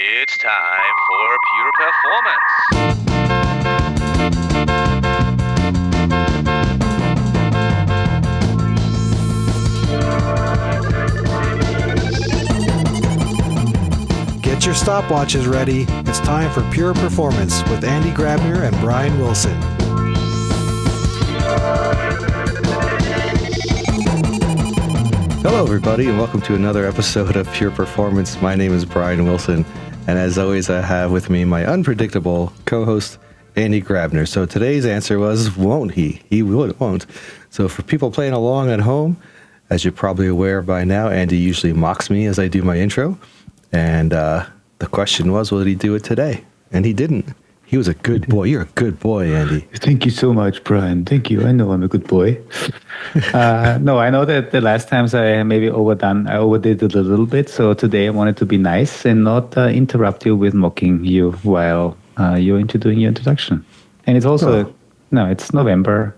It's time for pure performance. Get your stopwatches ready. It's time for Pure Performance with Andy Grabner and Brian Wilson. Hello, everybody, and welcome to another episode of Pure Performance. My name is Brian Wilson, and as always, I have with me my unpredictable co-host, Andy Grabner. So today's answer was, won't he? He won't. So for people playing along at home, as you're probably aware by now, Andy usually mocks me as I do my intro. And the question was, will he do it today? And he didn't. He was a good boy. You're a good boy, Andy. Thank you so much, Brian. Thank you. I know I'm a good boy. No, I know that the last times I maybe overdid it a little bit. So today I wanted to be nice and not interrupt you with mocking you while you're doing your introduction. And it's also, it's November.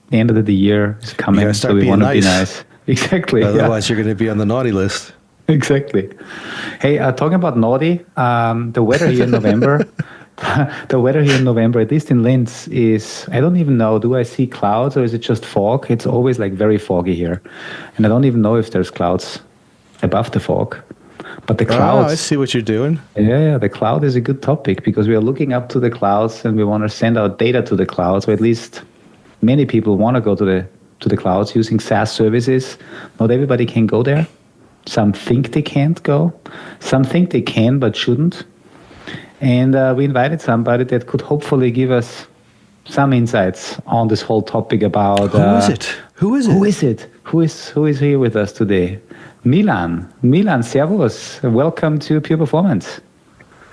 The end of the year is coming, so we want to be nice. Exactly. Otherwise, you're going to be on the naughty list. Exactly. Hey, talking about naughty, the weather here in November, at least in Linz, is, I don't even know, do I see clouds or is it just fog? It's always like very foggy here. And I don't even know if there's clouds above the fog. But the clouds... Oh, I see what you're doing. Yeah, the cloud is a good topic because we are looking up to the clouds and we want to send out data to the clouds, or at least many people want to go to the clouds using SaaS services. Not everybody can go there. Some think they can't go. Some think they can but shouldn't. And we invited somebody that could hopefully give us some insights on this whole topic about... Who is here with us today? Milan, servus. Welcome to Pure Performance.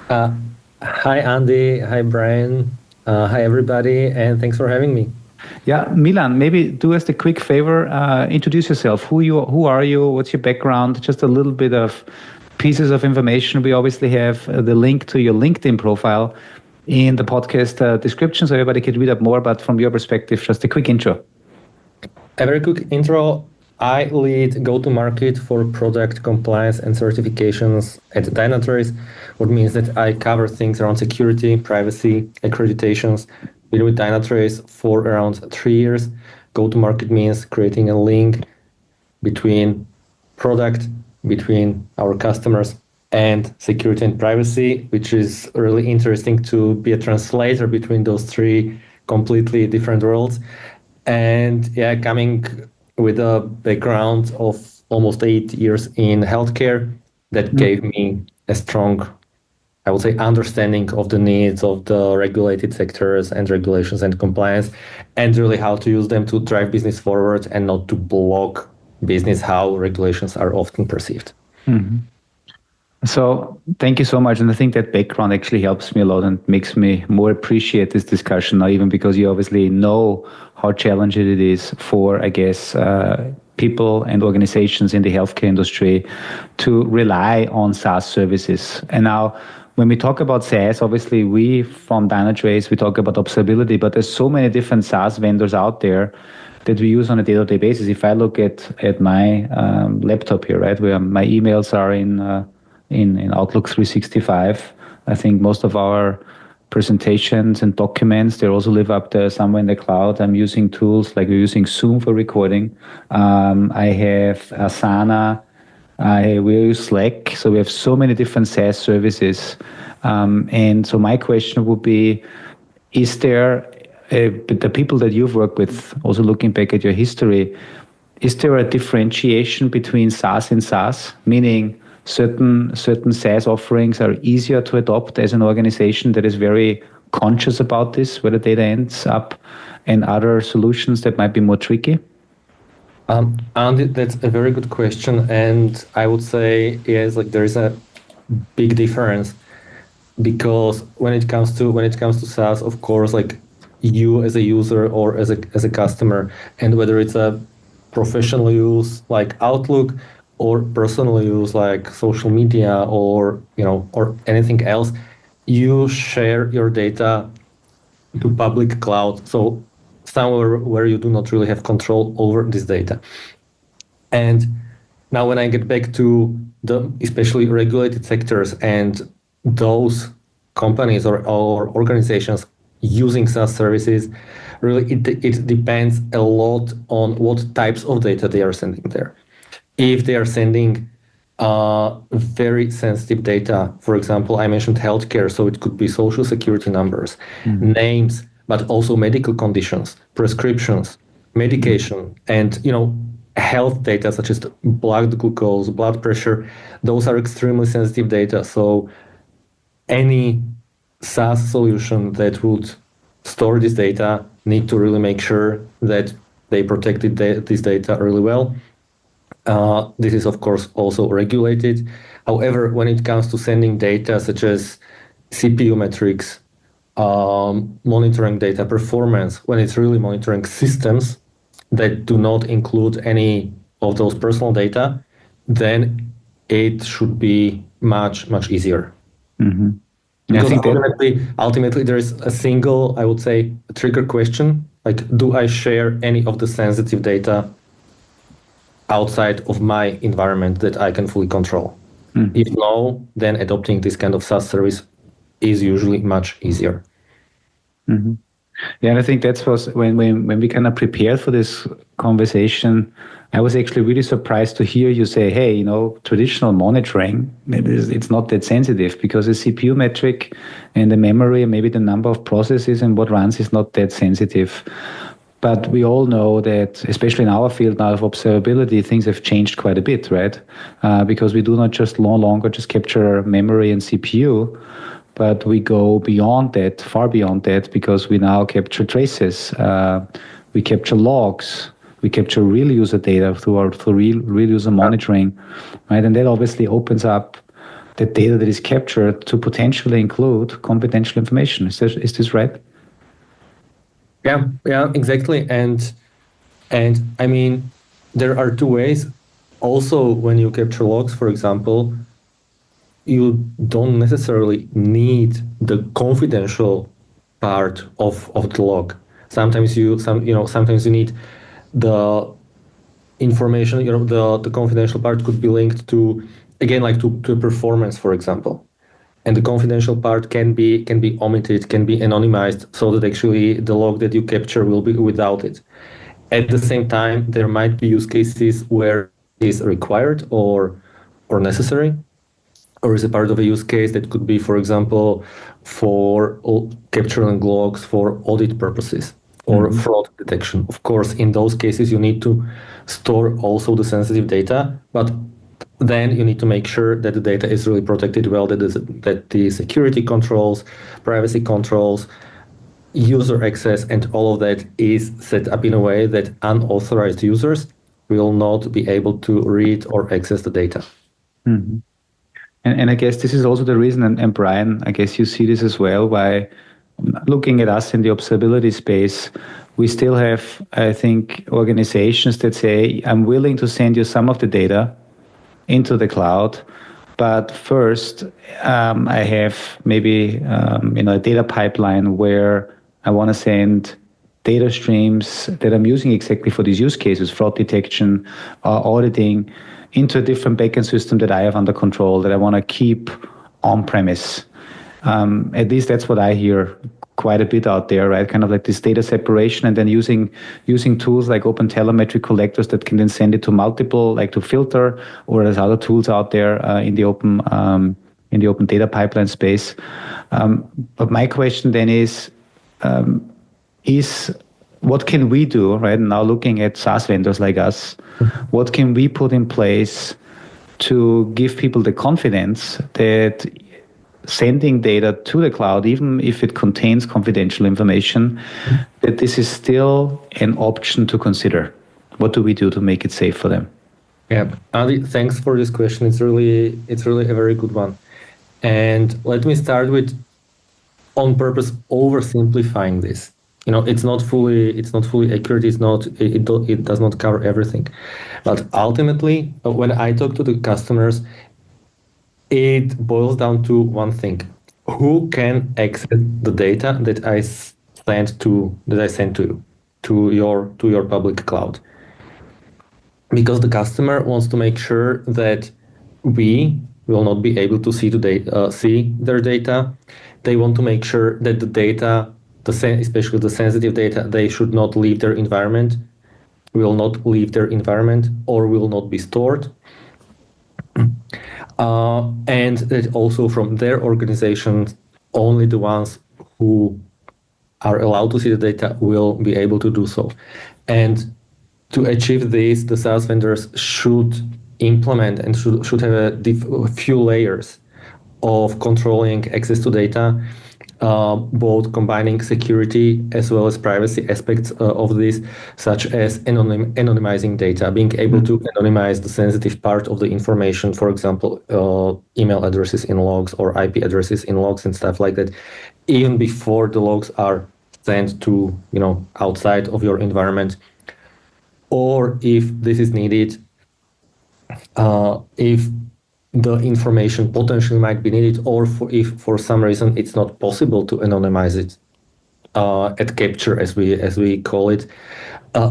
Hi, Andy. Hi, Brian. Hi, everybody. And thanks for having me. Yeah, Milan, maybe do us the quick favor, introduce yourself. Who are you? What's your background? Just a little bit of pieces of information. We obviously have the link to your LinkedIn profile in the podcast description, so everybody can read up more. But from your perspective, just a quick intro. A very quick intro. I lead go-to-market for product compliance and certifications at Dynatrace, what means that I cover things around security, privacy, accreditations. Been with Dynatrace for around 3 years. Go-to-market means creating a link between product, between our customers, and security and privacy, which is really interesting to be a translator between those three completely different worlds. And yeah, coming with a background of almost 8 years in healthcare, that gave me a strong, I would say, understanding of the needs of the regulated sectors and regulations and compliance, and really how to use them to drive business forward and not to block business, how regulations are often perceived. Mm-hmm. So thank you so much. And I think that background actually helps me a lot and makes me more appreciate this discussion now, even because you obviously know how challenging it is for, I guess, people and organizations in the healthcare industry to rely on SaaS services. And now, when we talk about SaaS, obviously we from Dynatrace, we talk about observability, but there's so many different SaaS vendors out there that we use on a day-to-day basis. If I look at my laptop here, right, where my emails are in Outlook 365, I think most of our presentations and documents, they also live up there somewhere in the cloud. I'm using tools like we're using Zoom for recording. I have Asana. We use Slack. So we have so many different SaaS services. And so my question would be, is there, the people that you've worked with, also looking back at your history, is there a differentiation between SaaS and SaaS? Meaning certain SaaS offerings are easier to adopt as an organization that is very conscious about this, where the data ends up, and other solutions that might be more tricky? Andy, that's a very good question, and I would say yes, like there is a big difference, because when it comes to SaaS, of course, like you as a user or as a customer, and whether it's a professional use like Outlook or personal use like social media or anything else, you share your data to public cloud. So somewhere where you do not really have control over this data. And now when I get back to the especially regulated sectors and those companies or organizations using SaaS services, really it depends a lot on what types of data they are sending there. If they are sending very sensitive data, for example, I mentioned healthcare, so it could be social security numbers, names, but also medical conditions, prescriptions, medication, and health data such as blood glucose, blood pressure. Those are extremely sensitive data. So any SaaS solution that would store this data need to really make sure that they protected this data really well. This is, of course, also regulated. However, when it comes to sending data such as CPU metrics, monitoring data performance, when it's really monitoring systems that do not include any of those personal data, then it should be much, much easier. Mm-hmm. Because ultimately, there is a single, I would say, trigger question, like, do I share any of the sensitive data outside of my environment that I can fully control? If no, then adopting this kind of SaaS service is usually much easier. Mm-hmm. Yeah, and I think that was when we kind of prepared for this conversation, I was actually really surprised to hear you say, hey, traditional monitoring, it's not that sensitive because the CPU metric and the memory and maybe the number of processes and what runs is not that sensitive. But we all know that, especially in our field now of observability, things have changed quite a bit, right? Because we do not just no longer just capture memory and CPU, but we go beyond that, far beyond that, because we now capture traces, we capture logs, we capture real user data through real user monitoring, right? And that obviously opens up the data that is captured to potentially include confidential information. Is this right? Yeah, exactly. And I mean, there are two ways. Also, when you capture logs, for example, you don't necessarily need the confidential part of the log. Sometimes you need the information. The confidential part could be linked to, again, like to performance, for example. And the confidential part can be omitted, can be anonymized, so that actually the log that you capture will be without it. At the same time, there might be use cases where it is required or necessary, or is a part of a use case that could be, for example, for capturing logs for audit purposes or fraud detection. Of course, in those cases, you need to store also the sensitive data, but then you need to make sure that the data is really protected well, that the security controls, privacy controls, user access, and all of that is set up in a way that unauthorized users will not be able to read or access the data. Mm-hmm. And I guess this is also the reason, and Brian, I guess you see this as well, why looking at us in the observability space, we still have, I think, organizations that say, I'm willing to send you some of the data into the cloud, but first I have maybe a data pipeline where I want to send data streams that I'm using exactly for these use cases, fraud detection, auditing, into a different backend system that I have under control that I want to keep on premise. At least that's what I hear quite a bit out there, right? Kind of like this data separation, and then using tools like open telemetry collectors that can then send it to multiple, like to filter, or there's other tools out there in the open data pipeline space. But my question then is what can we do, right? Now looking at SaaS vendors like us, what can we put in place to give people the confidence that sending data to the cloud, even if it contains confidential information, that this is still an option to consider? What do we do to make it safe for them? Yeah, Andy, thanks for this question. It's really a very good one. And let me start with, on purpose, oversimplifying this. It's not fully accurate. It does not cover everything. But ultimately, when I talk to the customers, it boils down to one thing: who can access the data that I send to you, to your public cloud? Because the customer wants to make sure that we will not be able to see see their data. They want to make sure that the data, especially the sensitive data, they should not leave their environment, will not leave their environment, or will not be stored. And that also from their organization, only the ones who are allowed to see the data will be able to do so. And to achieve this, the SaaS vendors should implement and should have a few layers of controlling access to data, both combining security as well as privacy aspects of this, such as anonymizing data, being able to anonymize the sensitive part of the information, for example, email addresses in logs or IP addresses in logs and stuff like that, even before the logs are sent to outside of your environment. Or if this is needed, if the information potentially might be needed, or if for some reason it's not possible to anonymize it at capture, as we call it,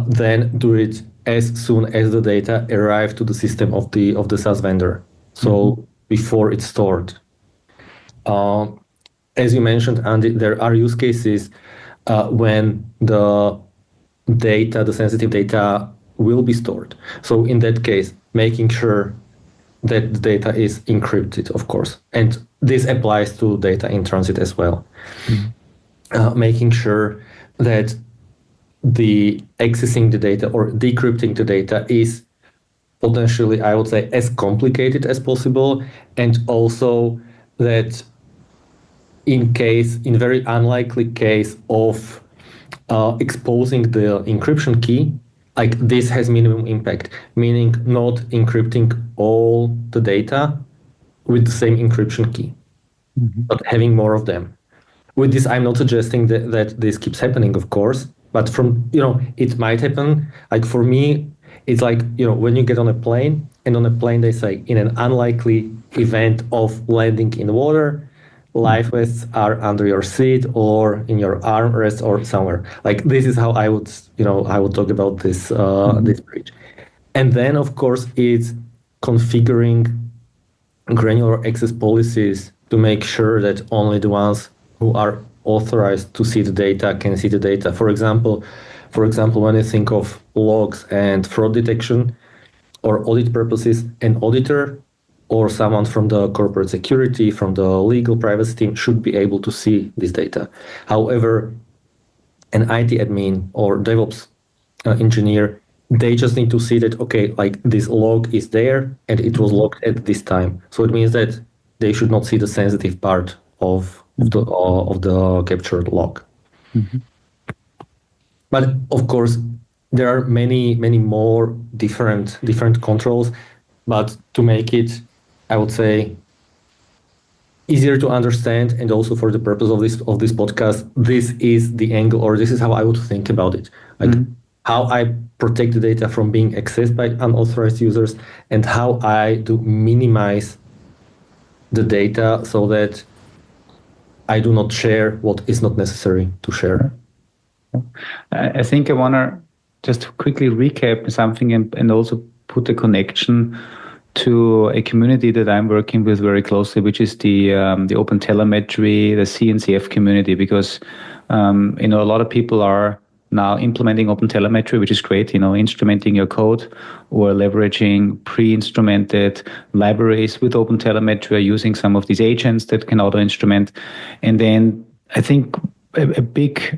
then do it as soon as the data arrive to the system of the SaaS vendor. So before it's stored. As you mentioned, Andy, there are use cases when the data, the sensitive data, will be stored. So in that case, making sure that the data is encrypted, of course. And this applies to data in transit as well. Making sure that the accessing the data or decrypting the data is potentially, I would say, as complicated as possible. And also that in very unlikely case of exposing the encryption key, like this has minimum impact, meaning not encrypting all the data with the same encryption key, but having more of them. With this, I'm not suggesting that this keeps happening, of course, but it might happen. Like for me, it's like, when you get on a plane, and on a plane they say, in an unlikely event of landing in water, life vests are under your seat or in your armrest or somewhere. Like this is how I would talk about this this breach. And then of course it's configuring granular access policies to make sure that only the ones who are authorized to see the data can see the data. For example, when you think of logs and fraud detection or audit purposes, an auditor or someone from the corporate security, from the legal privacy team should be able to see this data. However, an IT admin or DevOps engineer, they just need to see that, okay, like this log is there and it was logged at this time. So it means that they should not see the sensitive part of the captured log. But of course, there are many more different controls. But to make it, I would say, easier to understand, and also for the purpose of this podcast, this is the angle, or this is how I would think about it. Like how I protect the data from being accessed by unauthorized users, and how I do minimize the data so that I do not share what is not necessary to share. I think I want to just quickly recap something and also put a connection to a community that I'm working with very closely, which is the open telemetry, the CNCF community, because a lot of people are now implementing open telemetry, which is great, instrumenting your code or leveraging pre-instrumented libraries with open telemetry, or using some of these agents that can auto-instrument. And then I think a big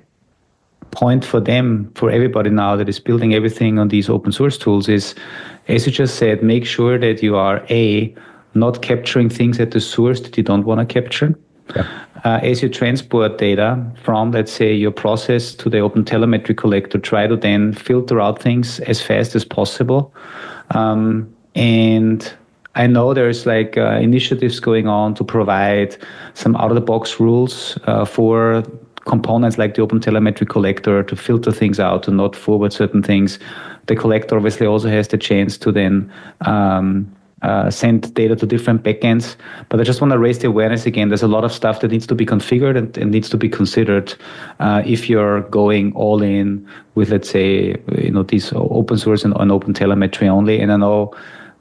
point for them, for everybody now that is building everything on these open source tools, is, as you just said, make sure that you are not capturing things at the source that you don't want to capture. As you transport data from, let's say, your process to the open telemetry collector, try to then filter out things as fast as possible. And I know there's initiatives going on to provide some out-of-the-box rules for components like the open telemetry collector to filter things out, to not forward certain things. The collector obviously also has the chance to then send data to different backends. But I just want to raise the awareness again. There's a lot of stuff that needs to be configured and needs to be considered if you're going all in with, let's say, these open source and open telemetry only. And I know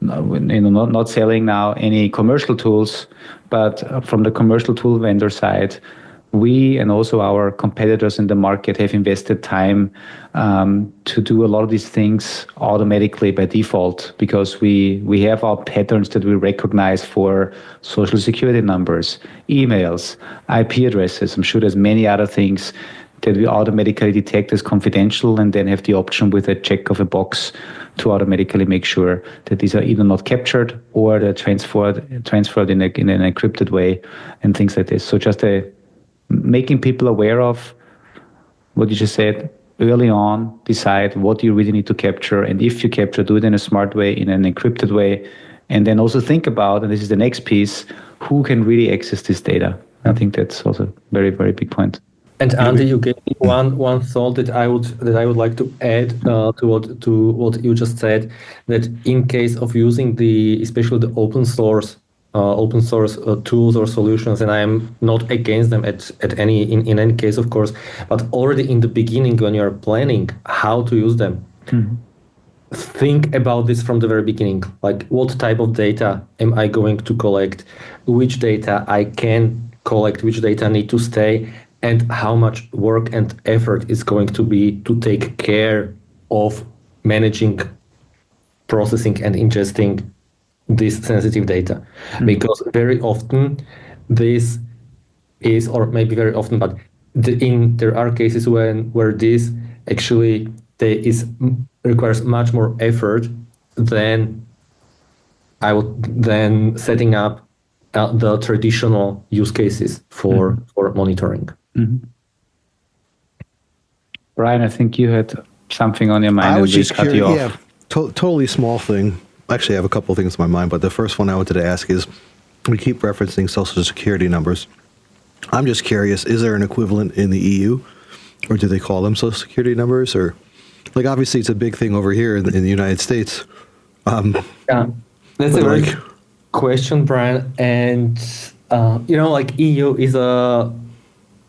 not selling now any commercial tools, but from the commercial tool vendor side, we and also our competitors in the market have invested time to do a lot of these things automatically by default, because we have our patterns that we recognize for social security numbers, emails, IP addresses. I'm sure there's many other things that we automatically detect as confidential, and then have the option with a check of a box to automatically make sure that these are either not captured or they're transferred in an encrypted way, and things like this. So just making people aware of what you just said early on, decide what you really need to capture, and if you capture, do it in a smart way, in an encrypted way, and then also think about, and this is the next piece, who can really access this data. I think that's also a very, very big point. And Andy, you gave me one thought that I would like to add to what you just said. That in case of using especially the open source tools or solutions, and I am not against them in any case, of course, but already in the beginning when you are planning how to use them, think about this from the very beginning. Like, what type of data am I going to collect? Which data I can collect? Which data need to stay? And how much work and effort is going to be to take care of managing, processing, and ingesting this sensitive data. Because very often this is, or maybe very often, but there are cases where this actually requires much more effort than setting up the traditional use cases for monitoring. Brian, I think you had something on your mind. I was just curious. You Yeah, totally small thing. Actually, I have a couple of things in my mind, but the first one I wanted to ask is, we keep referencing social security numbers. I'm just curious, is there an equivalent in the EU, or do they call them social security numbers? Or, like, obviously it's a big thing over here in the United States. Yeah, that's a very good question, Brian. And like EU is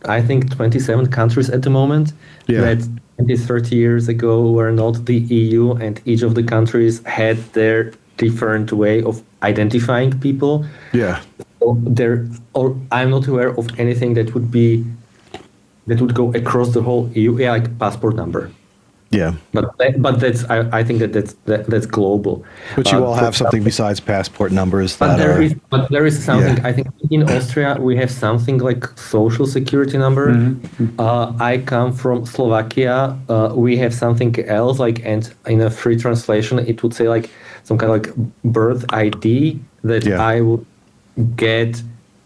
I think 27 countries at the moment. Yeah. That 20, 30 years ago were not the EU, and each of the countries had their different way of identifying people. Yeah. So I'm not aware of anything that would go across the whole EU. Yeah, like passport number. Yeah. But I think that's global. But you all have something besides passport numbers But that there is something. Yeah. I think in Austria we have something like social security number. I come from Slovakia. We have something else, and in a free translation it would say like some kind of like birth ID that I would get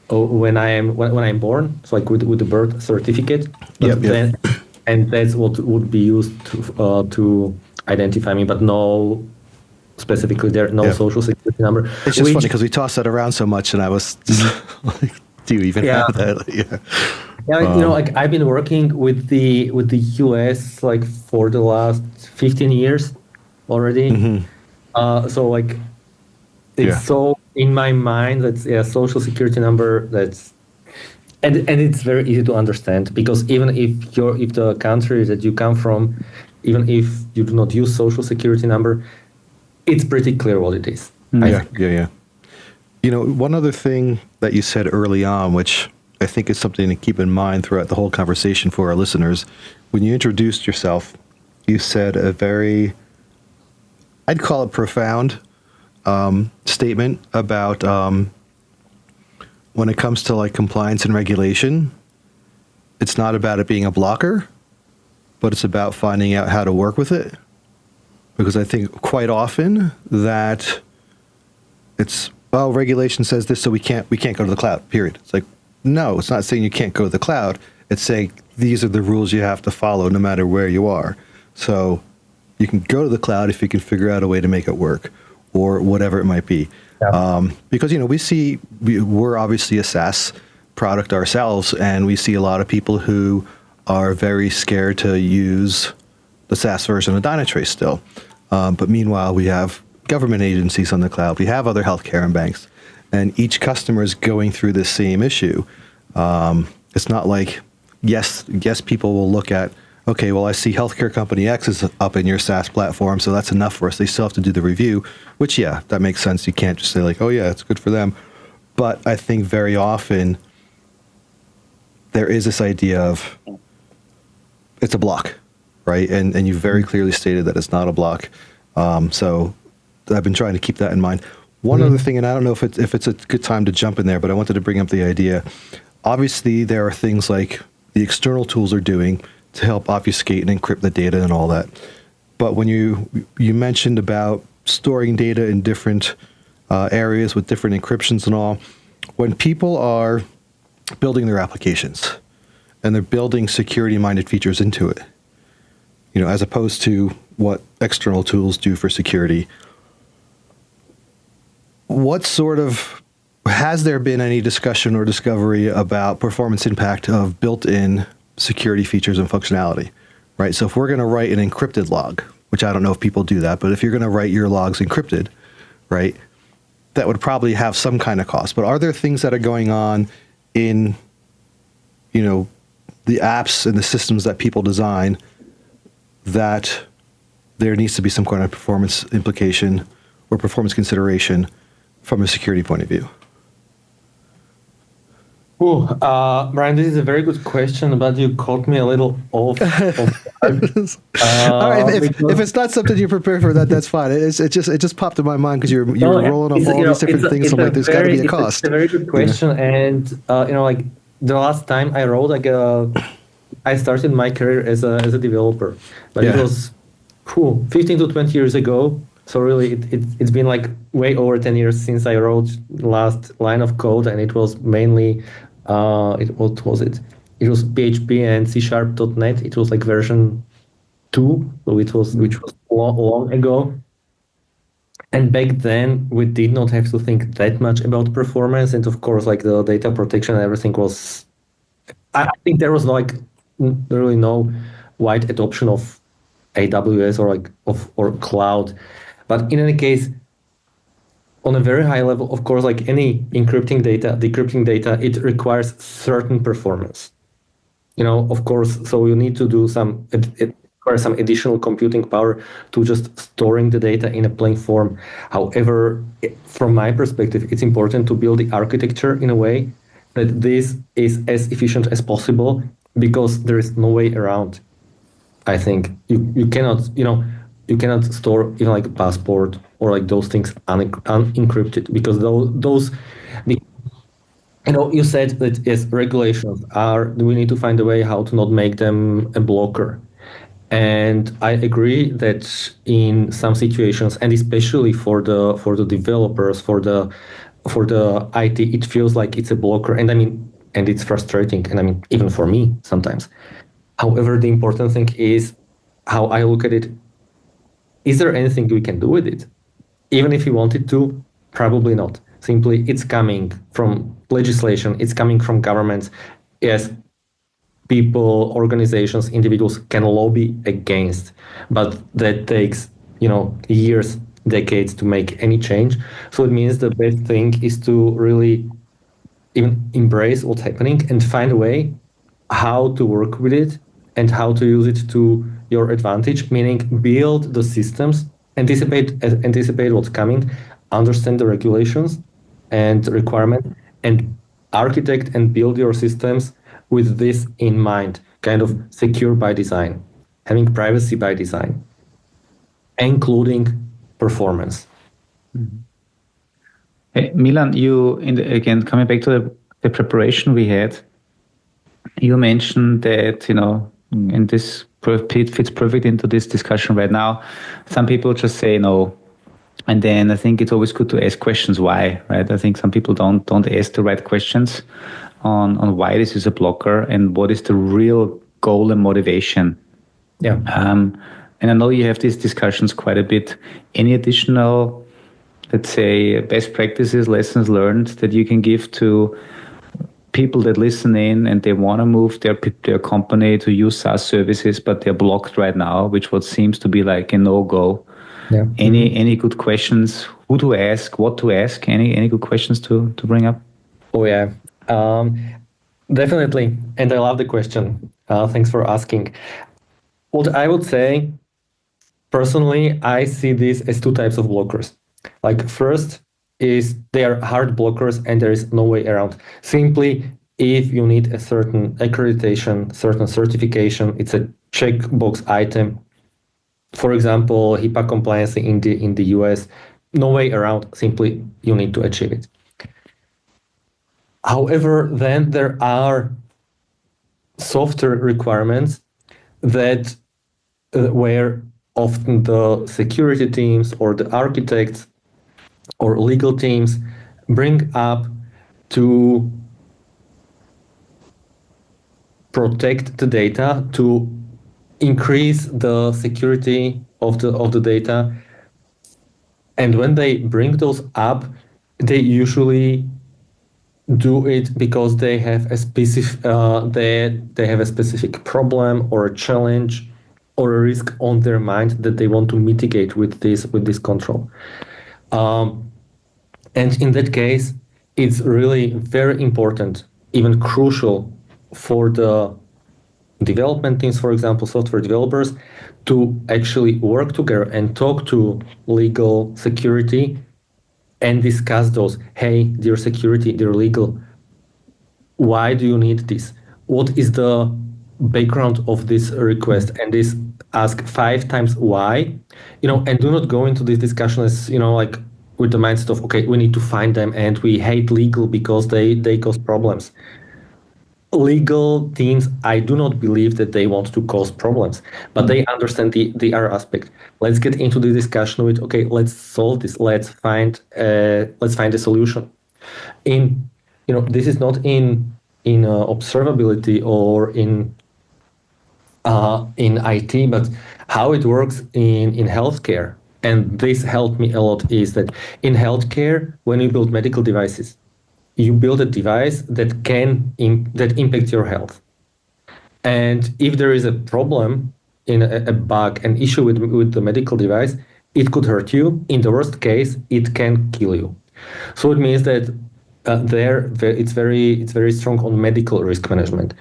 when I'm born. So like with the birth certificate. And that's what would be used to identify me, but no, specifically there, no social security number. It's just funny because we toss that around so much, and I was like, do you even have that? Yeah, I've been working with the US like for the last 15 years already. So like it's so in my mind that's social security number that's. And it's very easy to understand, because even if the country that you come from, even if you do not use social security number, it's pretty clear what it is. Yeah. One other thing that you said early on, which I think is something to keep in mind throughout the whole conversation for our listeners, when you introduced yourself, you said a very, I'd call it profound statement about when it comes to like compliance and regulation, it's not about it being a blocker, but it's about finding out how to work with it. Because I think quite often that it's, regulation says this, so we can't go to the cloud, period. It's like, no, it's not saying you can't go to the cloud. It's saying these are the rules you have to follow no matter where you are. So you can go to the cloud if you can figure out a way to make it work, or whatever it might be. Yeah. Because, we're obviously a SaaS product ourselves, and we see a lot of people who are very scared to use the SaaS version of Dynatrace still. But meanwhile, we have government agencies on the cloud. We have other healthcare and banks, and each customer is going through this same issue. It's not like, yes, people will look at okay, well, I see healthcare company X is up in your SaaS platform, so that's enough for us. They still have to do the review, which, yeah, that makes sense. You can't just say like, oh, yeah, it's good for them. But I think very often there is this idea of it's a block, right? And you very clearly stated that it's not a block. So I've been trying to keep that in mind. One other thing, and I don't know if it's a good time to jump in there, but I wanted to bring up the idea. Obviously, there are things like the external tools are doing to help obfuscate and encrypt the data and all that. But when you mentioned about storing data in different areas with different encryptions and all, when people are building their applications and they're building security-minded features into it, you know, as opposed to what external tools do for security, what sort of, has there been any discussion or discovery about performance impact of built-in security features and functionality, right? So if we're going to write an encrypted log, which I don't know if people do that, but if you're going to write your logs encrypted, right, that would probably have some kind of cost. But are there things that are going on in, you know, the apps and the systems that people design that there needs to be some kind of performance implication or performance consideration from a security point of view? Brian, this is a very good question, but you caught me a little off. All right, if it's not something you prepare for, that's fine. It just popped in my mind because you're rolling off all these different things. I'm like, there's got to be a cost. It's a very good question, and like the last time I wrote, I started my career as a developer, but it was 15 to 20 years ago. So really, it's been like way over 10 years since I wrote the last line of code, and it was mainly, what was it? It was PHP and C#.NET. It was like version 2, which was long ago. And back then, we did not have to think that much about performance, and of course, like the data protection and everything was. I think there was really no wide adoption of AWS or cloud. But in any case, on a very high level, of course, like any decrypting data, it requires certain performance. You know, of course, so you need to do it requires some additional computing power to just storing the data in a plain form. However, from my perspective, it's important to build the architecture in a way that this is as efficient as possible, because there is no way around. I think you cannot, you cannot store even like a passport or like those things unencrypted, because those you said that yes, regulations we need to find a way how to not make them a blocker. And I agree that in some situations, and especially for the developers, for the IT, it feels like it's a blocker, and and it's frustrating, and even for me sometimes. However, the important thing is how I look at it. Is there anything we can do with it? Even if we wanted to, probably not. Simply, it's coming from legislation, it's coming from governments. Yes, people, organizations, individuals can lobby against, but that takes, years, decades to make any change. So it means the best thing is to really even embrace what's happening and find a way how to work with it and how to use it to your advantage, meaning build the systems, anticipate what's coming, understand the regulations and requirements, and architect and build your systems with this in mind, kind of secure by design, having privacy by design, including performance. Mm-hmm. Hey, Milan, again, coming back to the preparation we had, you mentioned that, and this fits perfect into this discussion right now. Some people just say no. And then I think it's always good to ask questions why, right? I think some people don't ask the right questions on why this is a blocker and what is the real goal and motivation. Yeah. And I know you have these discussions quite a bit. Any additional, let's say, best practices, lessons learned that you can give to people that listen in and they want to move their company to use SaaS services, but they're blocked right now, which what seems to be like a no-go? Yeah. Any good questions? Who to ask? What to ask? Any good questions to bring up? Oh yeah, definitely. And I love the question. Thanks for asking. What I would say, personally, I see this as two types of blockers. Like first is they are hard blockers and there is no way around. Simply, if you need a certain accreditation, certain certification, it's a checkbox item. For example, HIPAA compliance in the US, no way around. Simply, you need to achieve it. However, then there are software requirements that where often the security teams or the architects or legal teams bring up to protect the data, to increase the security of the data. And when they bring those up, they usually do it because they have a specific they have a specific problem or a challenge or a risk on their mind that they want to mitigate with this control. And in that case, it's really very important, even crucial for the development teams, for example, software developers, to actually work together and talk to legal security and discuss those. Hey, dear security, dear legal, why do you need this? What is the background of this request? And this ask 5 times why, and do not go into this discussion as, like with the mindset of, okay, we need to find them and we hate legal because they cause problems. Legal teams, I do not believe that they want to cause problems, but they understand the other aspect. Let's get into the discussion with, okay, let's solve this. Let's find a solution. This is not in observability or in IT, but how it works in healthcare. And this helped me a lot is that in healthcare, when you build medical devices, you build a device that that impacts your health. And if there is a problem in a bug, an issue with the medical device, it could hurt you. In the worst case, it can kill you. So it means that it's very strong on medical risk management,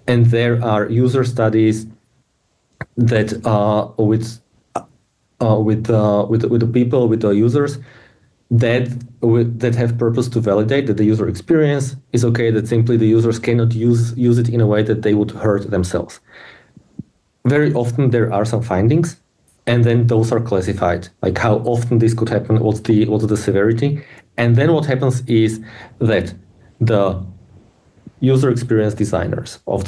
and there are user studies that with the people, with the users, that have purpose to validate that the user experience is okay, that simply the users cannot use it in a way that they would hurt themselves. Very often there are some findings, and then those are classified, like how often this could happen, what's the severity, and then what happens is that the user experience designers of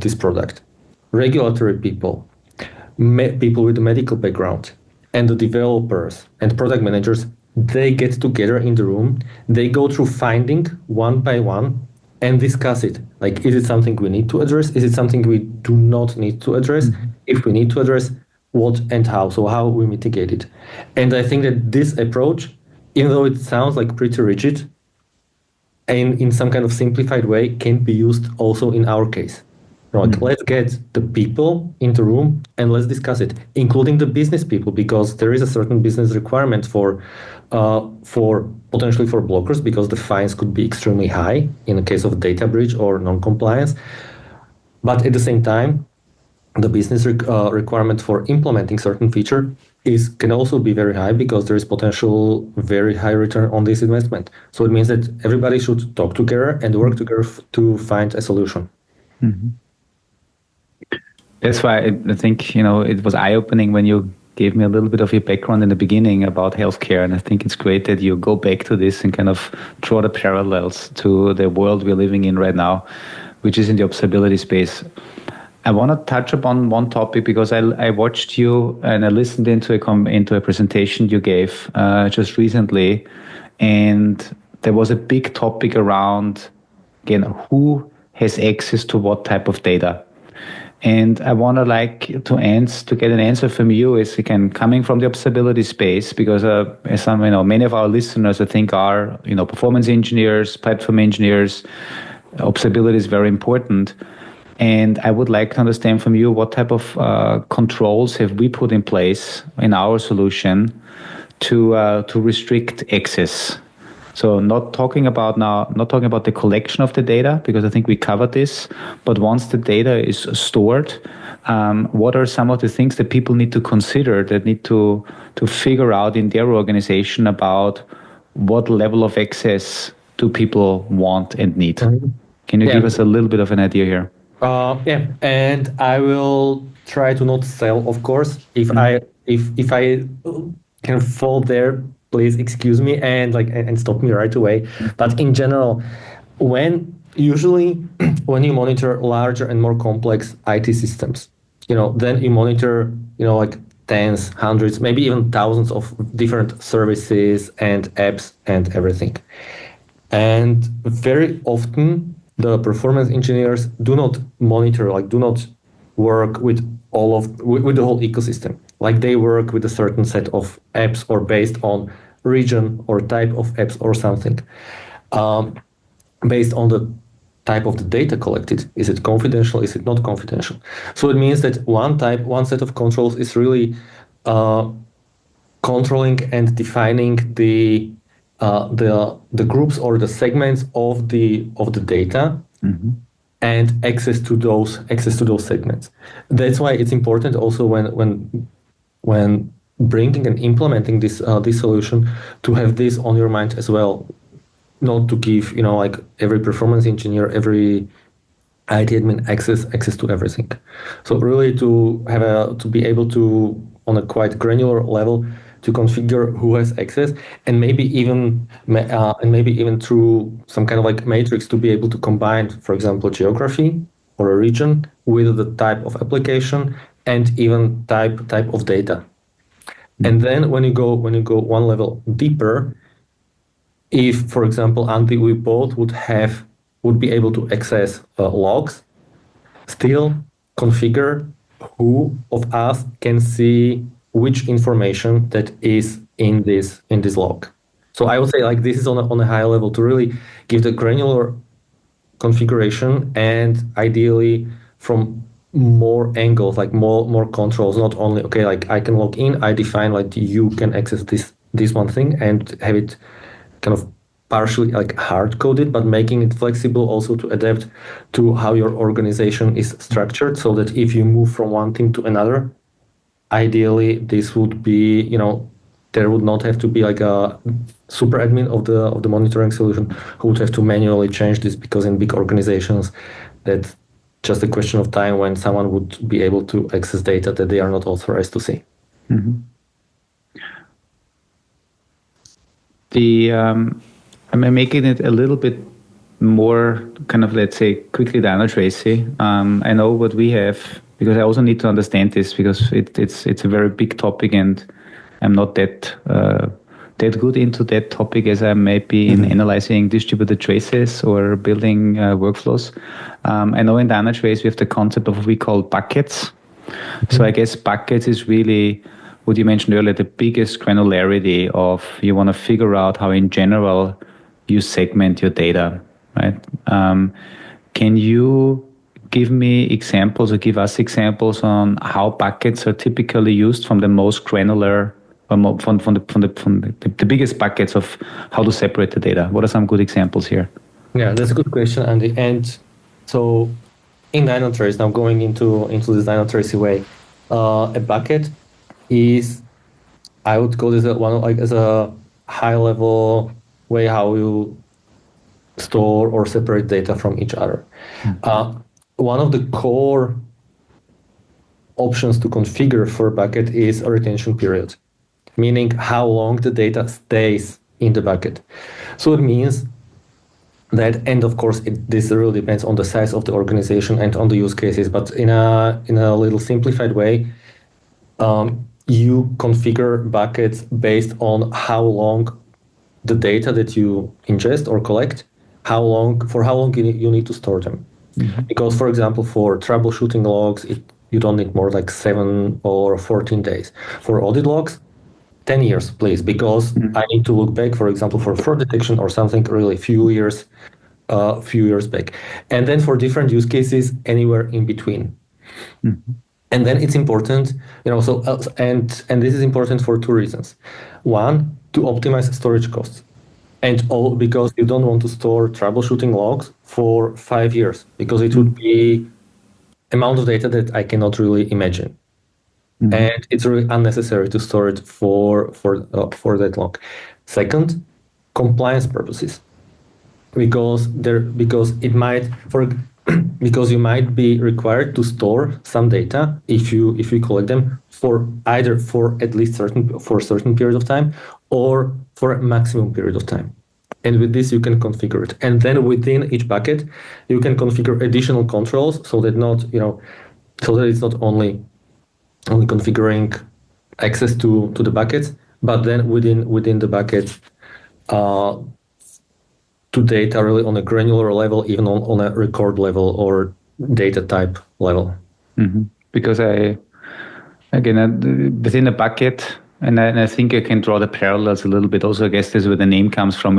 this product, regulatory people, people with a medical background, and the developers and product managers, they get together in the room, they go through finding one by one and discuss it. Like, is it something we need to address? Is it something we do not need to address? Mm-hmm. If we need to address, what and how? So how we mitigate it. And I think that this approach, even though it sounds like pretty rigid, and in some kind of simplified way, can be used also in our case. Like, let's get the people in the room and let's discuss it, including the business people, because there is a certain business requirement for potentially for blockers, because the fines could be extremely high in the case of data breach or non-compliance. But at the same time, the business requirement for implementing certain feature can also be very high, because there is potential very high return on this investment. So it means that everybody should talk together and work together to find a solution. Mm-hmm. That's why I think, it was eye-opening when you gave me a little bit of your background in the beginning about healthcare. And I think it's great that you go back to this and kind of draw the parallels to the world we're living in right now, which is in the observability space. I want to touch upon one topic, because I watched you and I listened into a presentation you gave just recently. And there was a big topic around, again, who has access to what type of data. And I want to get an answer from you, is, again, coming from the observability space, because many of our listeners, I think, are performance engineers, platform engineers. Observability is very important, and I would like to understand from you what type of controls have we put in place in our solution to restrict access. So not talking about the collection of the data, because I think we covered this, but once the data is stored, what are some of the things that people need to consider, that need to figure out in their organization about what level of access do people want and need? Can you give us a little bit of an idea here? Yeah, and I will try to not sell, of course. If I can fall there, please excuse me and stop me right away. But in general, usually when you monitor larger and more complex IT systems, then you monitor like tens, hundreds, maybe even thousands of different services and apps and everything. And very often the performance engineers do not work with with the whole ecosystem. Like they work with a certain set of apps or based on region or type of apps or something. Based on the type of the data collected. Is it confidential? Is it not confidential? So it means that one set of controls is really controlling and defining the groups or the segments of the data and access to those segments. That's why it's important also when bringing and implementing this solution to have this on your mind as well. Not to give like every performance engineer, every IT admin access to everything. So really to be able to, on a quite granular level, to configure who has access, and maybe even through some kind of like matrix to be able to combine, for example, geography or a region with the type of application and even type of data. And then when you go one level deeper, if, for example, Andy, we both would be able to access logs, still configure who of us can see which information that is in this log. So I would say like this is on a high level to really give the granular configuration and ideally from more angles, like more controls, not only, okay, like I can log in, I define like you can access this one thing and have it kind of partially like hard coded, but making it flexible also to adapt to how your organization is structured, so that if you move from one thing to another, ideally this would be, there would not have to be like a super admin of the monitoring solution who would have to manually change this, because in big organizations that's just a question of time when someone would be able to access data that they are not authorized to see. I'm making it a little bit more kind of, let's say, quickly Dynatrace. I know what we have, because I also need to understand this, because it's a very big topic, and I'm not that good into that topic as I might be in analyzing distributed traces or building workflows. I know in Dynatrace we have the concept of what we call buckets. So I guess buckets is really what you mentioned earlier, the biggest granularity of you want to figure out how in general you segment your data, right? Can you give me examples or give us examples on how buckets are typically used, from the most granular, or from the biggest buckets of how to separate the data? What are some good examples here? Yeah, that's a good question, Andy. And so in Dynatrace, now going into this Dynatrace way, a bucket is, I would call this as a high level way how you store or separate data from each other. One of the core options to configure for a bucket is a retention period, meaning how long the data stays in the bucket. So it means that, and of course this really depends on the size of the organization and on the use cases, but in a little simplified way, you configure buckets based on how long the data that you ingest or collect, for how long you need to store them. Because, for example, for troubleshooting logs, you don't need more like 7 or 14 days. For audit logs, 10 years, please, because I need to look back, for example, for fraud detection or something really few years back. And then for different use cases, anywhere in between. And then it's important, and this is important for two reasons. One, to optimize storage costs. And all because you don't want to store troubleshooting logs for 5 years, because it would be amount of data that I cannot really imagine. And it's really unnecessary to store it for that long. Second, compliance purposes, because it might because you might be required to store some data if you collect them for at least certain period of time or for a maximum period of time. And with this, you can configure it. And then within each bucket, you can configure additional controls so that it's not only configuring access to the buckets, but then within the bucket to data really on a granular level, even on a record level or data type level. Because within a bucket, and I think I can draw the parallels a little bit. Also, I guess this is where the name comes from.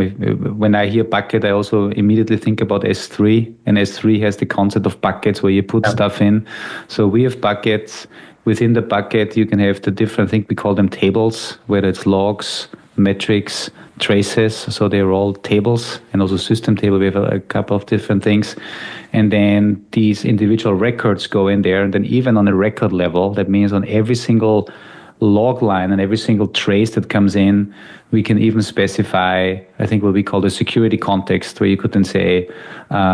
When I hear bucket, I also immediately think about S3, and S3 has the concept of buckets where you put stuff in. So we have buckets. Within the bucket, you can have the different, I think we call them tables, whether it's logs, metrics, traces. So they're all tables, and also system table. We have a couple of different things. And then these individual records go in there. And then even on a record level, that means on every single log line and every single trace that comes in, we can even specify, I think, what we call the security context, where you could then say,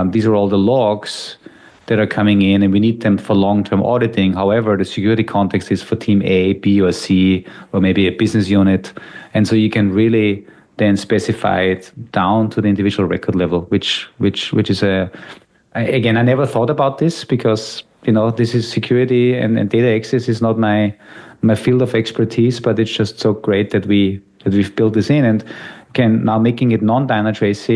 these are all the logs that are coming in and we need them for long-term auditing. However, the security context is for team A, B, or C, or maybe a business unit. And so you can really then specify it down to the individual record level, which is again, I never thought about this because, this is security and data access is not my field of expertise, but it's just so great that we've built this in and can now making it non-Dynatrace.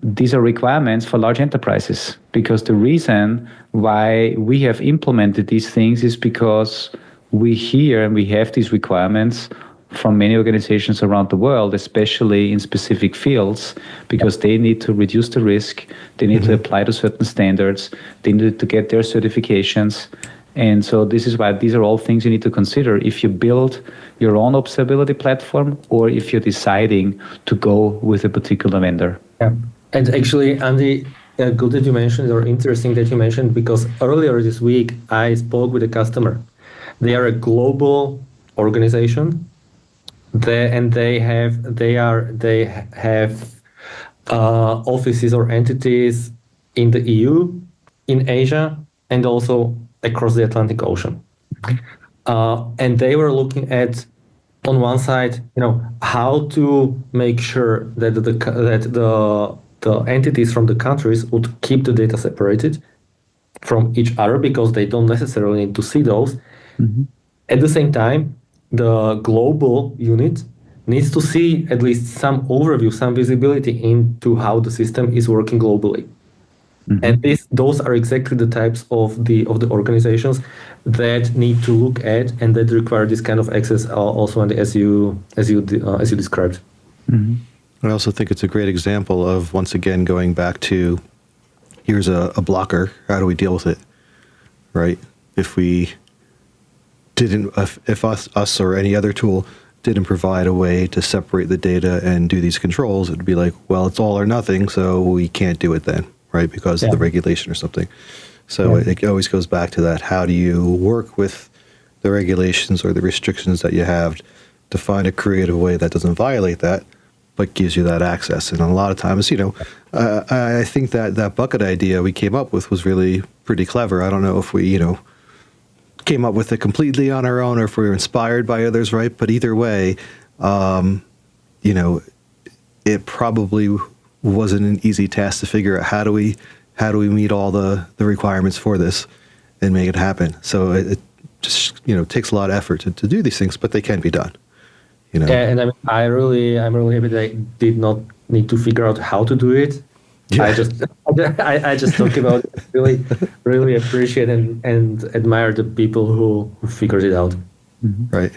These are requirements for large enterprises, because the reason why we have implemented these things is because we hear and we have these requirements from many organizations around the world, especially in specific fields, because they need to reduce the risk, they need to apply to certain standards, they need to get their certifications. And so this is why these are all things you need to consider if you build your own observability platform or if you're deciding to go with a particular vendor. Yeah. And actually, Andy, good that you mentioned, or interesting that you mentioned, because earlier this week I spoke with a customer. They are a global organization. They have offices or entities in the EU, in Asia, and also across the Atlantic Ocean. And they were looking at, on one side, how to make sure that the entities from the countries would keep the data separated from each other, because they don't necessarily need to see those. At the same time, the global unit needs to see at least some overview, some visibility into how the system is working globally. And those are exactly the types of the organizations that need to look at and that require this kind of access, also as you described. I also think it's a great example of, once again, going back to, here's a blocker. How do we deal with it, right? If we didn't, if us or any other tool didn't provide a way to separate the data and do these controls, it'd be like, well, it's all or nothing, so we can't do it then, right? Because of the regulation or something. So it always goes back to that. How do you work with the regulations or the restrictions that you have to find a creative way that doesn't violate that, but gives you that access? And a lot of times, I think that bucket idea we came up with was really pretty clever. I don't know if we, came up with it completely on our own or if we were inspired by others, right? But either way, it probably wasn't an easy task to figure out how do we meet all the requirements for this and make it happen. So it just takes a lot of effort to do these things, but they can be done. Yeah, and I'm really happy that I did not need to figure out how to do it. Yeah. I just talk about it. Really appreciate and admire the people who figured it out. Right.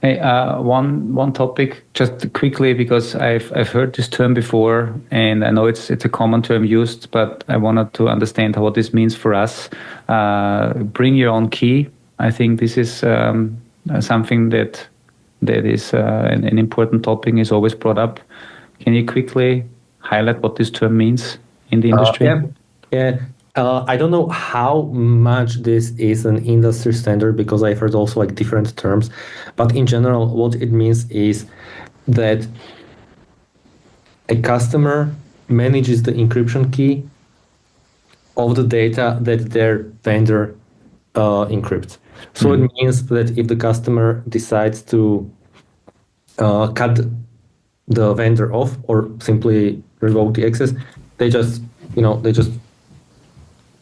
Hey, one topic just quickly, because I've heard this term before, and I know it's a common term used, but I wanted to understand what this means for us. Bring your own key. I think this is something that is an important topic, is always brought up. Can you quickly highlight what this term means in the industry? Yeah. I don't know how much this is an industry standard because I've heard also like different terms, but in general, what it means is that a customer manages the encryption key of the data that their vendor encrypts. So it means that if the customer decides to cut the vendor off or simply revoke the access, they just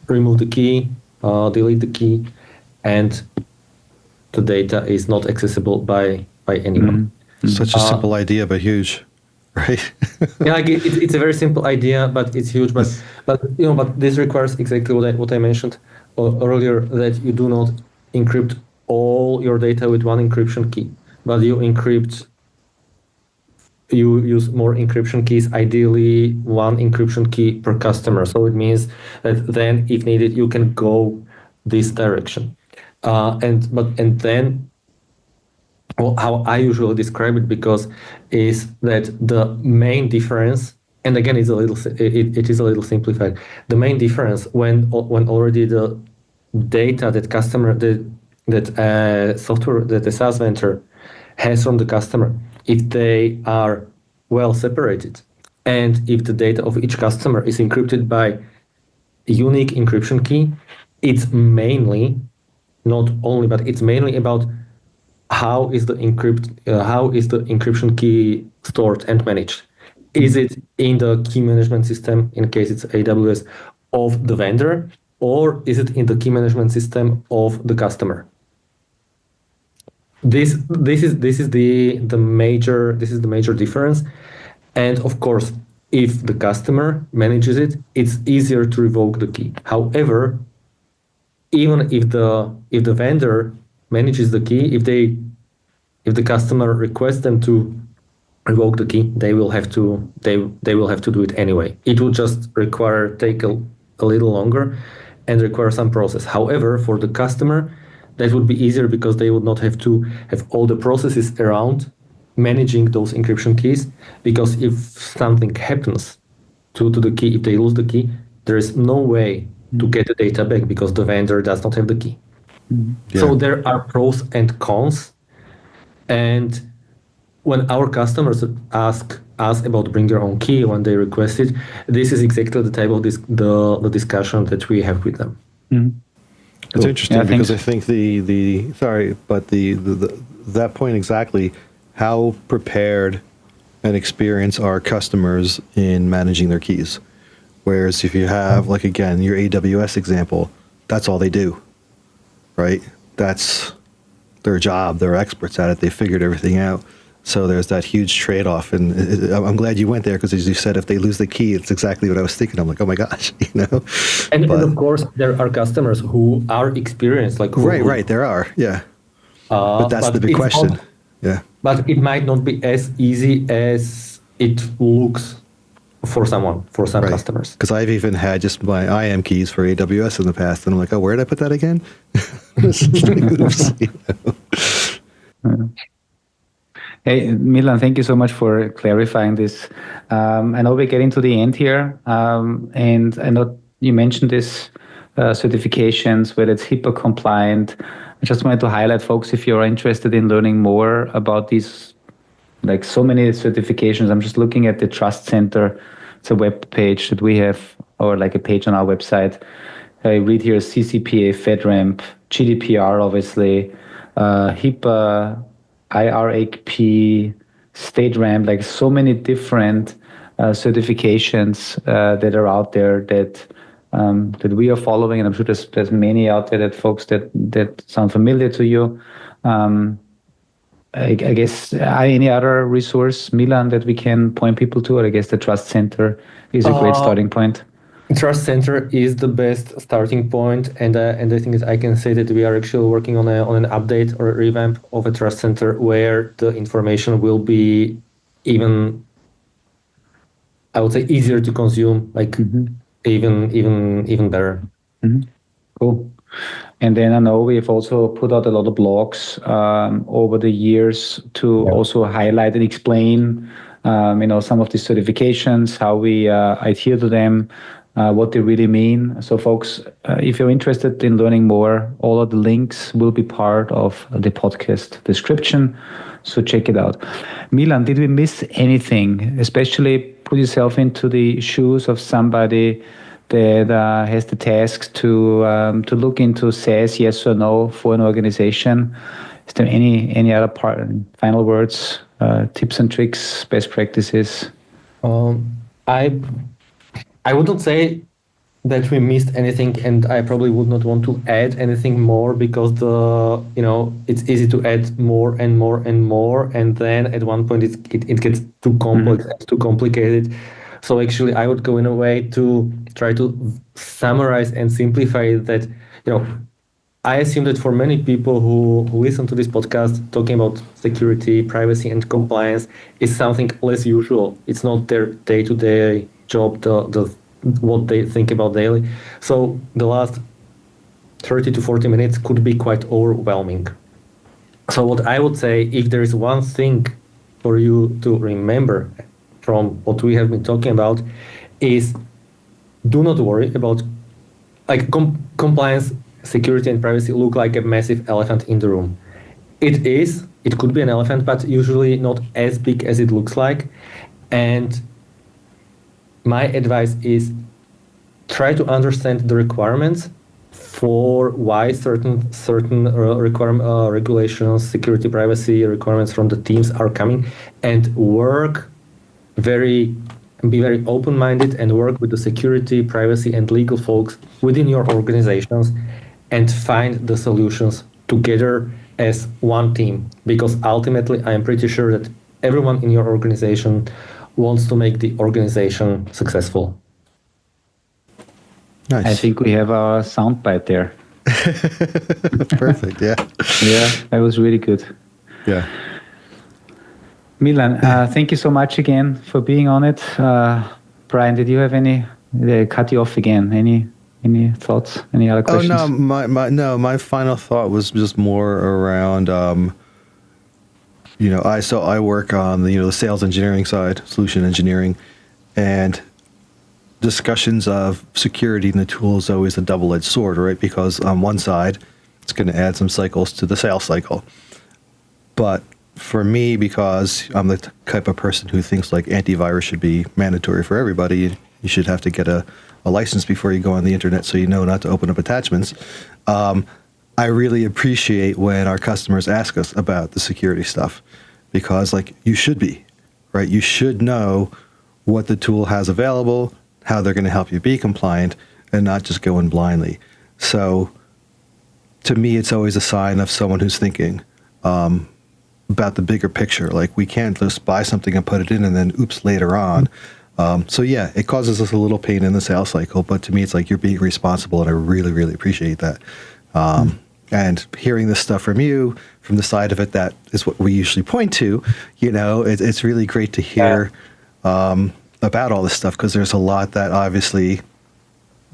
remove the key, delete the key, and the data is not accessible by anyone. Such a simple idea, but huge, right? Yeah, like it's a very simple idea, but it's huge. But this requires exactly what I mentioned earlier, that you do not encrypt all your data with one encryption key, but you use more encryption keys, ideally one encryption key per customer. So it means that then, if needed, you can go this direction. And then, well, how I usually describe it, because is that the main difference, and again, it is a little simplified. The main difference when already the data that software that the SaaS vendor has from the customer, if they are well separated, and if the data of each customer is encrypted by a unique encryption key, it's mainly, not only, but it's mainly about how is the encryption key stored and managed. Is it in the key management system, in case it's AWS, of the vendor, or is it in the key management system of the customer? This is the major difference. And of course, if the customer manages it, it's easier to revoke the key. However, even if the vendor manages the key, if the customer requests them to revoke the key, they will have to do it anyway. It will just take a little longer and require some process. However, for the customer, that would be easier because they would not have to have all the processes around managing those encryption keys. Because if something happens to the key, if they lose the key, there is no way to get the data back because the vendor does not have the key. Yeah. So there are pros and cons. And when our customers ask us about bring their own key when they request it, this is exactly the type of the discussion that we have with them. It's interesting because I think that point exactly, how prepared and experienced are customers in managing their keys. Whereas if you have, like, again, your AWS example, that's all they do, right? That's their job. They're experts at it. They figured everything out. So there's that huge trade-off. And I'm glad you went there because, as you said, if they lose the key, it's exactly what I was thinking. I'm like, oh my gosh, And of course, there are customers who are experienced. Right, there are, yeah. But that's the big question. Yeah. But it might not be as easy as it looks for some customers. Because I've even had just my IAM keys for AWS in the past, and I'm like, oh, where did I put that again? Oops, Hey, Milan, thank you so much for clarifying this. I know we're getting to the end here, and I know you mentioned this certifications, whether it's HIPAA compliant. I just wanted to highlight, folks, if you're interested in learning more about these, like so many certifications. I'm just looking at the Trust Center. It's a web page that we have, or like a page on our website. I read here CCPA, FedRAMP, GDPR, obviously, HIPAA, IRAP, StateRAMP, like so many different certifications that are out there that we are following, and I'm sure there's many out there that folks that sound familiar to you. I guess any other resource, Milan, that we can point people to? Or I guess the Trust Center is a great starting point. Trust Center is the best starting point, and I think that I can say that we are actually working on an update or a revamp of a Trust Center where the information will be even, I would say, easier to consume, like even better. Mm-hmm. Cool. And then I know we've also put out a lot of blogs over the years to also highlight and explain, some of these certifications, how we adhere to them. what they really mean. So folks, if you're interested in learning more, all of the links will be part of the podcast description. So check it out. Milan, did we miss anything? Especially put yourself into the shoes of somebody that has the task to look into SaaS, yes or no, for an organization. Is there any other final words, tips and tricks, best practices? I wouldn't say that we missed anything, and I probably would not want to add anything more because it's easy to add more and more and more, and then at one point it gets too complex, too complicated. So actually, I would go in a way to try to summarize and simplify that. I assume that for many people who listen to this podcast, talking about security, privacy, and compliance is something less usual. It's not their day-to-day job, what they think about daily. So the last 30 to 40 minutes could be quite overwhelming. So what I would say, if there is one thing for you to remember from what we have been talking about, is do not worry about compliance, security, and privacy look like a massive elephant in the room. It could be an elephant, but usually not as big as it looks like. And my advice is try to understand the requirements for why certain regulations, security, privacy requirements from the teams are coming, and be very open-minded and work with the security, privacy, and legal folks within your organizations and find the solutions together as one team. Because ultimately, I am pretty sure that everyone in your organization wants to make the organization successful. Nice. I think we have our soundbite there. Perfect. Yeah. Yeah, that was really good. Yeah. Milan, thank you so much again for being on it. Brian, did you have they cut you off again? Any thoughts? Any other questions? Oh no, my final thought was just more around I work on the sales engineering side, solution engineering, and discussions of security in the tool is always a double-edged sword, right? Because on one side, it's going to add some cycles to the sales cycle. But for me, because I'm the type of person who thinks like antivirus should be mandatory for everybody, you should have to get a license before you go on the internet so you know not to open up attachments. I really appreciate when our customers ask us about the security stuff, because you should be, right? You should know what the tool has available, how they're going to help you be compliant, and not just go in blindly. So to me, it's always a sign of someone who's thinking about the bigger picture. Like, we can't just buy something and put it in and then oops later on. So yeah, it causes us a little pain in the sales cycle, but to me, it's like you're being responsible, and I really, really appreciate that. And hearing this stuff from you, from the side of it, that is what we usually point to. It's really great to hear about all this stuff, because there's a lot that obviously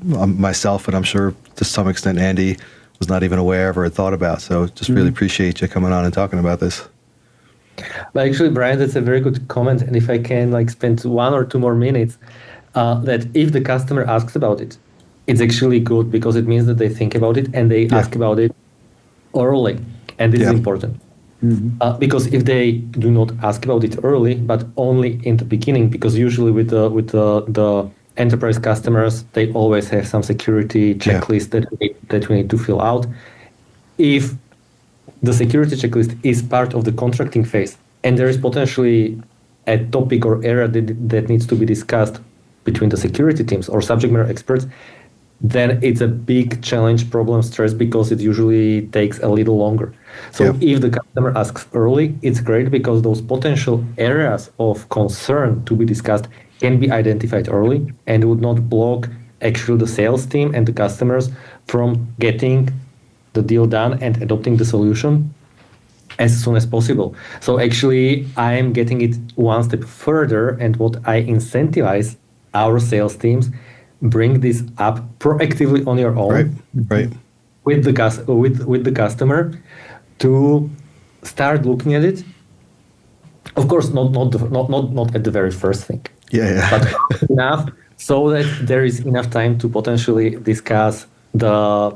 myself, and I'm sure to some extent Andy, was not even aware of or had thought about. So just really appreciate you coming on and talking about this. But actually, Brian, that's a very good comment. And if I can spend 1 or 2 more minutes, that if the customer asks about it, it's actually good, because it means that they think about it and they ask about it orally. And this is important. Because if they do not ask about it early, but only in the beginning, because usually with the enterprise customers, they always have some security checklist that we need to fill out. If the security checklist is part of the contracting phase, and there is potentially a topic or area that needs to be discussed between the security teams or subject matter experts, then it's a big challenge, problem, stress, because it usually takes a little longer. So if the customer asks early, it's great, because those potential areas of concern to be discussed can be identified early and would not block actually the sales team and the customers from getting the deal done and adopting the solution as soon as possible. So actually, I'm getting it one step further, and what I incentivize our sales teams, bring this up proactively on your own, right, with the customer, to start looking at it. Of course, not at the very first thing. Yeah. But enough so that there is enough time to potentially discuss the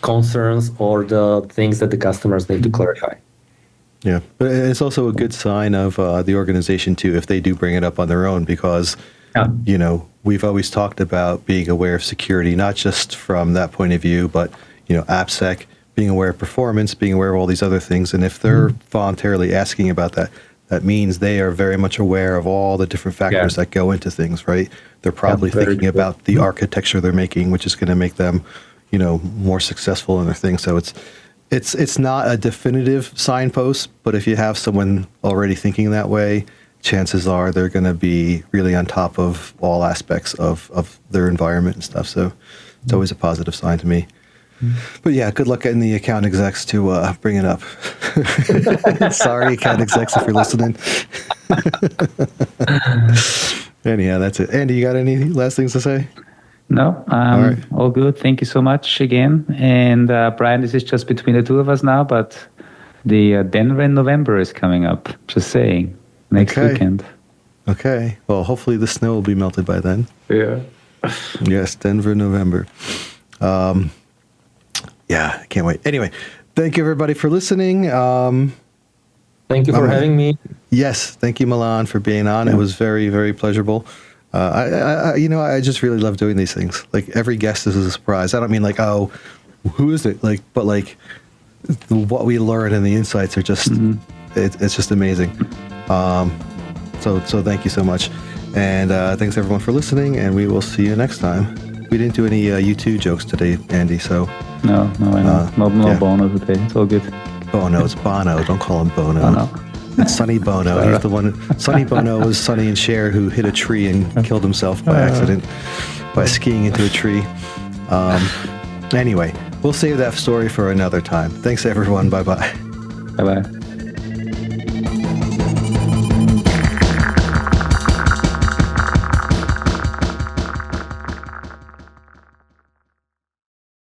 concerns or the things that the customers need to clarify. Yeah, but it's also a good sign of the organization too if they do bring it up on their own, because we've always talked about being aware of security, not just from that point of view, but AppSec, being aware of performance, being aware of all these other things. And if they're voluntarily asking about that, that means they are very much aware of all the different factors that go into things, right? They're probably thinking about the architecture they're making, which is going to make them, more successful in their thing. So it's not a definitive signpost, but if you have someone already thinking that way, chances are they're going to be really on top of all aspects of their environment and stuff. So it's always a positive sign to me. But yeah, good luck getting the account execs to bring it up. Sorry, account execs, if you're listening. Anyhow, that's it. Andy, you got any last things to say? No, all good. Thank you so much again. And Brian, this is just between the two of us now, but the Denver in November is coming up. Just saying, next weekend. Okay. Well, hopefully the snow will be melted by then. Yeah. Yes, Denver, November. Yeah, I can't wait. Anyway, thank you everybody for listening. Thank you for having me. Yes, thank you, Milan, for being on. It was very, very pleasurable. I just really love doing these things. Like every guest is a surprise. I don't mean like, oh, who is it? But what we learn and the insights are just, it's just amazing. So thank you so much. And thanks everyone for listening, and we will see you next time. We didn't do any U2 jokes today, Andy, so. No, I know. No Bono today. It's all good. Bono, it's Bono. Don't call him Bono. Bono. It's Sonny Bono. He's the one. Sonny Bono was Sonny and Cher who hit a tree and killed himself by accident by skiing into a tree. Anyway, we'll save that story for another time. Thanks, everyone. Bye-bye. Bye-bye.